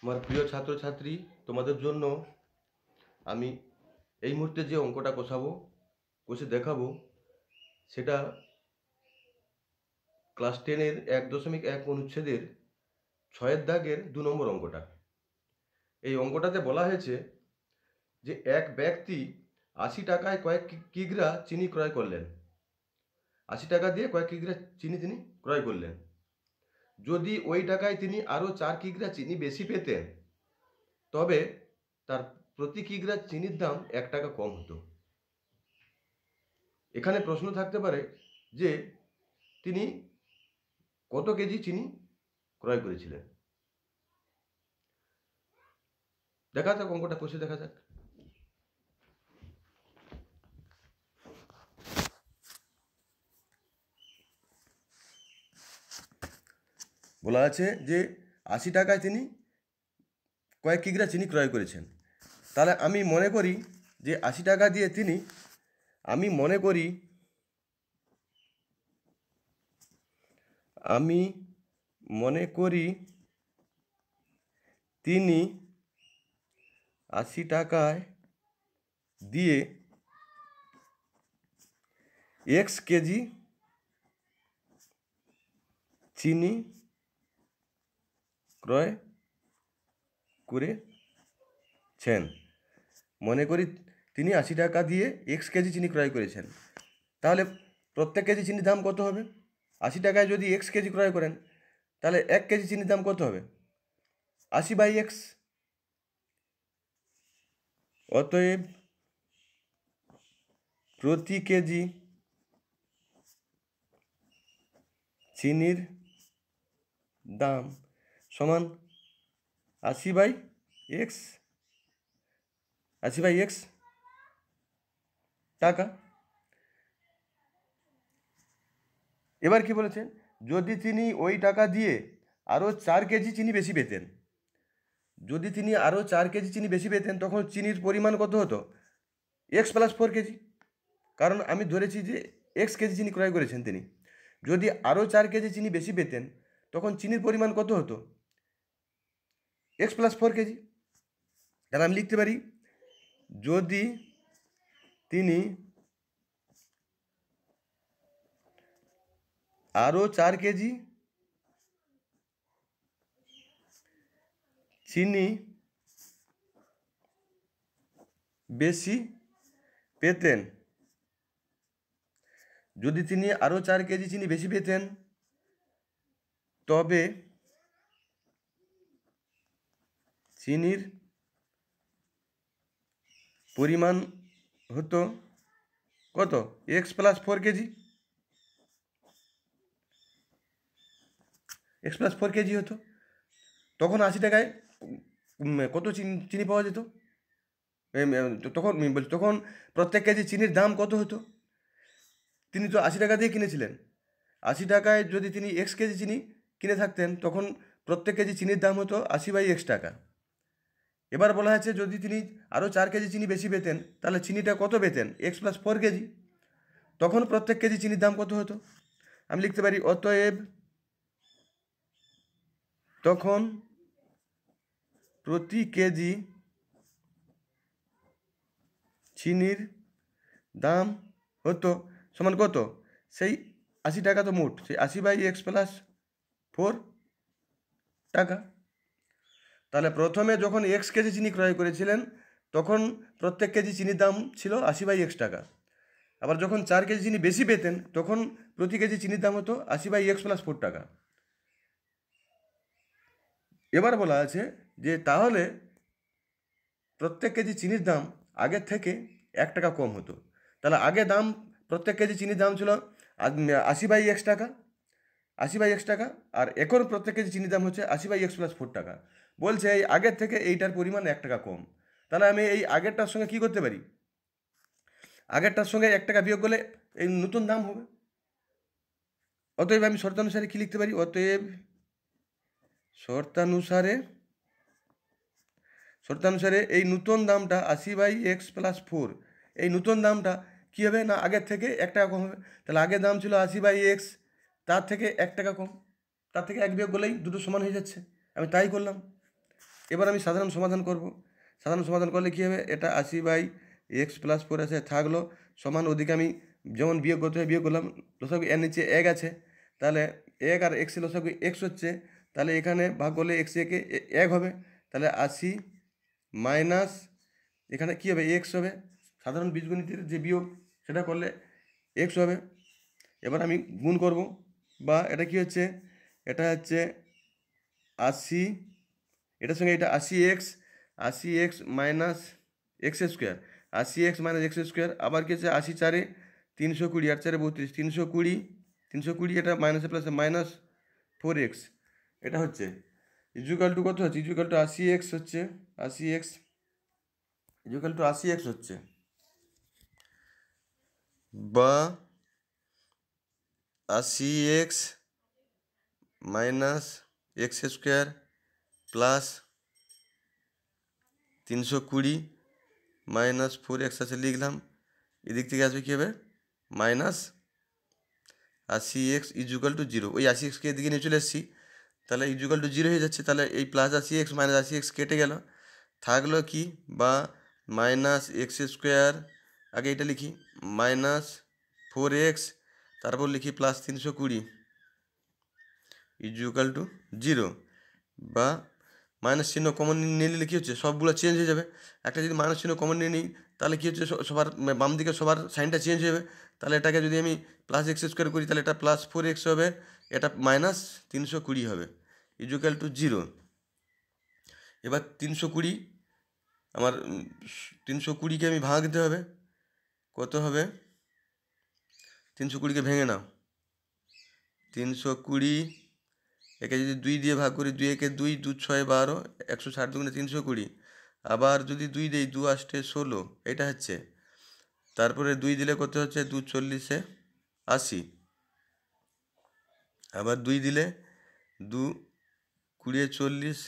আমার প্রিয় ছাত্রছাত্রী, তোমাদের জন্য আমি এই মুহূর্তে যে অঙ্কটা কষে দেখাবো সেটা ক্লাস 10-এর 1.1 অনুচ্ছেদের 6-এর দাগের 2 নম্বর অঙ্কটা। এই অঙ্কটাতে বলা হয়েছে যে এক ব্যক্তি 80 টাকায় কয়েক কিগ্রা চিনি ক্রয় করলেন। 80 টাকা দিয়ে কয়েক কিগ্রা চিনি তিনি ক্রয় করলেন। যদি ওই টাকায় তিনি আরও 4 কিগ্রা চিনি বেশি পেতেন তবে তার প্রতি কিগ্রা চিনির দাম 1 টাকা কম হতো। এখানে প্রশ্ন থাকতে পারে যে তিনি কত কেজি চিনি ক্রয় করেছিলেন। দেখা যাক অঙ্কটা কষে দেখা যাক। বলা আছে যে 80 টাকায় তিনি কয়েক কিগ্রা চিনি ক্রয় করেছেন। তাহলে আমি মনে করি যে 80 টাকা দিয়ে তিনি আমি মনে করি 80 টাকায় দিয়ে x কেজি চিনি ক্রয় করেছেন। মনে করি তিনি 80 টাকা দিয়ে x কেজি চিনি ক্রয় করেছেন। তাহলে প্রত্যেক কেজি চিনির দাম কত হবে? 80 টাকায় যদি x কেজি ক্রয় করেন তাহলে 1 কেজি চিনির দাম কত হবে? 80/x। অতএব প্রতি কেজি চিনির দাম সমান 80/x টাকা। এবার কি বলেছেন? যদি তিনি ওই টাকা দিয়ে আরও 4 কেজি চিনি বেশি পেতেন, যদি তিনি আরও 4 কেজি চিনি বেশি পেতেন তখন চিনির পরিমাণ কত হতো? x + 4 KG. কারণ আমি ধরেছি যে x কেজি চিনি ক্রয় করেছেন তিনি। যদি আরও 4 কেজি চিনি বেশি পেতেন তখন চিনির পরিমাণ কত হতো? x + 4 KG. তাহলে আমি লিখতে পারি যদি তিনি আরও 4 কেজি চিনি বেশি পেতেন, যদি তিনি আরও 4 কেজি চিনি বেশি পেতেন তবে চিনির পরিমাণ হতো কত? x + 4 KG. x + 4 কেজি হতো। তখন 80 টাকায় কত চিনি পাওয়া যেত? তখন প্রত্যেক কেজি চিনির দাম কত হতো? তিনি তো 80 টাকা দিয়ে কিনেছিলেন। 80 টাকায় যদি তিনি x কেজি চিনি কিনে থাকতেন তখন প্রত্যেক কেজি চিনির দাম হতো 80/x টাকা। এবার বলা হয়েছে যদি তিনি আরও 4 কেজি চিনি বেশি পেতেন তাহলে চিনিটা কত পেতেন? x + 4 KG. তখন প্রত্যেক কেজি চিনির দাম কত হতো? আমি লিখতে পারি অতএব তখন প্রতি কেজি চিনির দাম হতো সমান কত? সেই 80 টাকা তো মোট, সেই 80/x + 4 টাকা। তাহলে প্রথমে যখন x কেজি চিনি ক্রয় করেছিলেন তখন প্রত্যেক কেজি চিনির দাম ছিল 80/x টাকা। আবার যখন 4 কেজি চিনি বেশি পেতেন তখন প্রতি কেজি চিনির দাম হতো 80/x + 4 টাকা। এবার বলা আছে যে তাহলে প্রত্যেক কেজি চিনির দাম আগের থেকে 1 টাকা কম হতো। তাহলে আগে দাম প্রত্যেক কেজি চিনির দাম ছিল 80/x টাকা, 80/x টাকা, আর এখন প্রত্যেক কেজি চিনির দাম হচ্ছে 80/x + 4 টাকা। বলছে এই আগের থেকে এইটার পরিমাণ 1 টাকা কম। তাহলে আমি এই আগেরটার সঙ্গে কি করতে পারি? আগেরটার সঙ্গে 1 টাকা বিয়োগ করলে এই নতুন দাম হবে। অতএব আমি শর্তানুসারে কি লিখতে পারি? অতএব শর্তানুসারে এই নতুন দামটা 80/x + 4, এই নতুন দামটা কী হবে? না আগের থেকে 1 টাকা কম হবে। তাহলে আগের দাম ছিল 80/x, তার থেকে 1 টাকা কম, তার থেকে 1 বিয়োগ করলেই দুটো সমান হয়ে যাচ্ছে। আমি তাই করলাম। এবার আমি সাধারণ সমাধান করব। সাধারণ সমাধান করলে কী হবে, এটা 80/x প্লাস 4 আছে থাকলো সমান, ওদিকে আমি যেমন বিয়োগ করতে হয় বিয়োগ করলাম, লসাগু এর নিচে এক আছে, তাহলে এক আর এক্সের লসাগু এক্স হচ্ছে, তাহলে এখানে ভাগ করলে এক্স একে এক হবে, তাহলে 80 মাইনাস এখানে কী হবে এক্স হবে, সাধারণ বীজগণিতের যে বিয়োগ সেটা করলে এক্স হবে। এবার আমি গুণ করব, বা এটা কি হচ্ছে, এটা হচ্ছে 80, এটার সঙ্গে এটা 80x minus x square, 80x minus x square, আবার কি হচ্ছে 80×4 320, 8×4 32, 320 এটা মাইনাসে প্লাসে মাইনাস 4x, এটা হচ্ছে ইজুকাল টু কত হচ্ছে, ইজুকাল টু 80x হচ্ছে, 80x ইজুকাল টু 80x হচ্ছে, বা 80x minus x square plus 320 minus 4x আছে লিখলাম, এদিক থেকে আসবে কী হবে মাইনাস 80x ইজুকাল টু 0, ওই 80xকে এদিকে নিয়ে চলে এসেছি, তাহলে ইজুকাল টু 0 হয়ে যাচ্ছে, তাহলে এই প্লাস 80x মাইনাস 80x কেটে গেল, থাকলো কি, বা মাইনাস এক্স স্কোয়ার, আগে এটা লিখি মাইনাস 4x, তারপর লিখি প্লাস 320 ইজুকাল টু 0, বা মাইনাস চিহ্ন কমন নিলে কী হচ্ছে সবগুলো চেঞ্জ হয়ে যাবে, একটা যদি মাইনাস চিহ্ন কমন নিয়ে নিই তাহলে কী হচ্ছে সবার বাম দিকে সবার সাইনটা চেঞ্জ হয়ে যাবে, তাহলে এটাকে যদি আমি প্লাস এক্স স্কোয়ার করি তাহলে এটা প্লাস 4x হবে, এটা মাইনাস 320 হবে ইজুকাল টু 0। এবার 320 আমার 320কে আমি ভাগ দিতে হবে, কত হবে 320কে ভেঙে নাও, 320 একে যদি 2 দিয়ে ভাগ করি, 2 একে 2, 2 6 12, 160 দুগুণে 320, আবার যদি 2 দিই 2 8 16, এটা হচ্ছে, তারপরে 2 দিলে কত হচ্ছে 2 40 80, আবার 2 দিলে 2 20 40,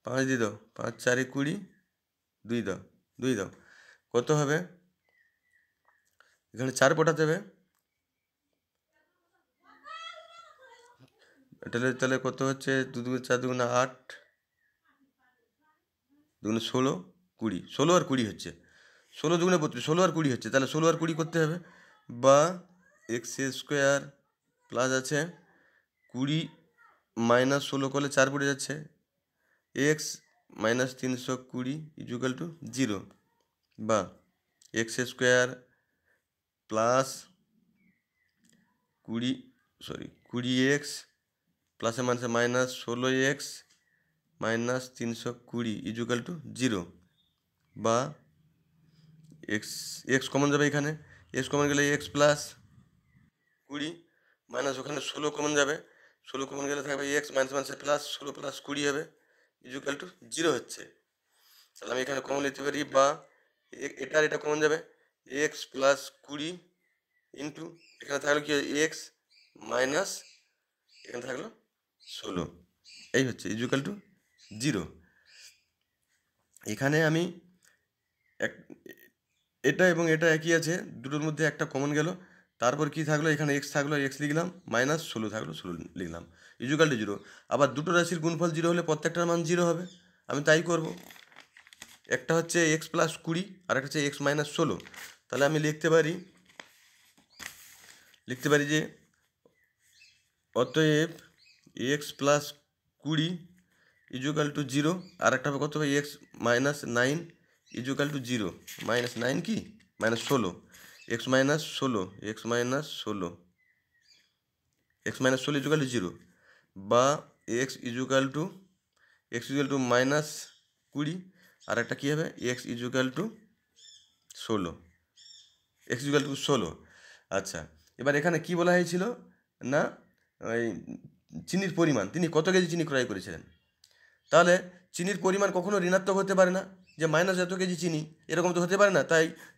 5 দিয়ে দাও, 5 4 20, 2 দাও 2 দাও, কত হবে, এখানে 4 পটাতে হবে, তাহলে তাহলে কত হচ্ছে 2 2 4 2 8, 2 16 20, 16 আর 20 হচ্ছে, 16 2 32, 16 আর 20 হচ্ছে, তাহলে 16 আর 20 করতে হবে, বা এক্স স্কোয়ার প্লাস আছে 20 মাইনাস 16 করলে 4 পড়ে যাচ্ছে, এক্স মাইনাস 320 ইজুকাল টু 0, বা এক্স স্কোয়ার প্লাস 20x প্লাসে মাইনাসে minus 16x minus 320 equal to 0, বা এক্স কমন যাবে, এখানে এক্স কমন গেলে এক্স প্লাস 20 মাইনাস ওখানে 16 কমন যাবে, 16 কমন গেলে থাকবে এক্স মাইনাস মাইনাসে প্লাস 16 প্লাস 20 হবে ইজুকাল টু 0 হচ্ছে, তাহলে আমি এখানে কমন নিতে পারি, বা এটা আর এটা কমন যাবে, এক্স প্লাস 20 ইন্টু এখানে থাকলো কি এক্স মাইনাস এখানে থাকলো 16, এই হচ্ছে ইজুকাল টু 0। এখানে আমি এটা এবং এটা একই আছে, দুটোর মধ্যে একটা কমন গেল, তারপর কি থাকলো এখানে এক্স থাকলো, এক্স লিখলাম, মাইনাস 16 থাকলো, 16 লিখলাম ইজুকাল টু 0। আবার দুটো রাশির গুণফল 0 হলে প্রত্যেকটার মান 0 হবে, আমি তাই করব, একটা হচ্ছে এক্স প্লাস 20 আর একটা হচ্ছে এক্স মাইনাস 16, তাহলে আমি লিখতে পারি যে অতএব এক্স প্লাস 20 ইজুকাল টু 0, আর একটা হবে কত হবে x minus 9 equal to 0, minus 9 কি minus 16, x minus 16 equal to 0, বা এক্স ইজুকাল টু মাইনাস 20, আর একটা কী হবে এক্স ইজুকাল টু 16। আচ্ছা, এবার এখানে কি বলা হয়েছিল না, ওই চিনির পরিমাণ, তিনি কত কেজি চিনি ক্রয় করেছিলেন, তাহলে চিনির পরিমাণ কখনো ঋণাত্মক হতে পারে না, যে মাইনাস এত কেজি চিনি এরকম তো হতে পারে না,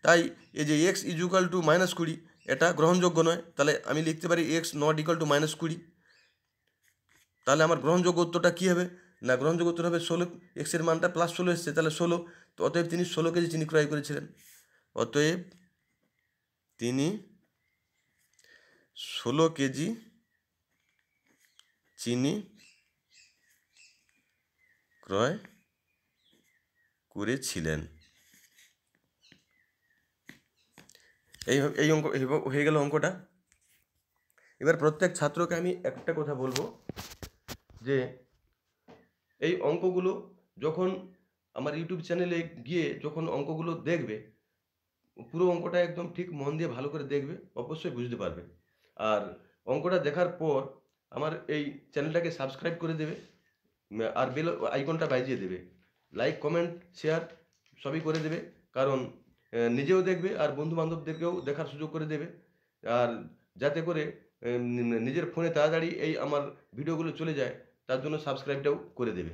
তাই এই যে এক্স ইজুকাল টু মাইনাস 20 এটা গ্রহণযোগ্য নয়, তাহলে আমি লিখতে পারি x not equal to minus 20, তাহলে আমার গ্রহণযোগ্য উত্তরটা কী হবে না, গ্রহণযোগ্য উত্তর হবে 16, এক্সের মানটা প্লাস 16 এসছে, তাহলে 16, তো অতএব তিনি 16 কেজি চিনি ক্রয় করেছিলেন, অতএব তিনি 16 কেজি চিনি ক্রয় করেছিলেন। এই এই অঙ্ক হয়ে গেল অঙ্কটা। এবার প্রত্যেক ছাত্রকে আমি একটা কথা বলবো যে এই অঙ্কগুলো যখন আমার ইউটিউব চ্যানেলে গিয়ে যখন অঙ্কগুলো দেখবে, পুরো অঙ্কটা একদম ঠিক মন দিয়ে ভালো করে দেখবে, অবশ্যই বুঝতে পারবে। আর অঙ্কটা দেখার পর আমার এই চ্যানেলটাকে সাবস্ক্রাইব করে দেবে, আর বেল আইকনটা বাজিয়ে দেবে। লাইক, কমেন্ট, শেয়ার সবই করে দেবে, কারণ নিজেও দেখবে আর বন্ধু বান্ধবদেরকেও দেখার সুযোগ করে দেবে। আর যাতে করে নিজের ফোনে তাড়াতাড়ি এই আমার ভিডিওগুলো চলে যায়, তার জন্য সাবস্ক্রাইবটাও করে দেবে।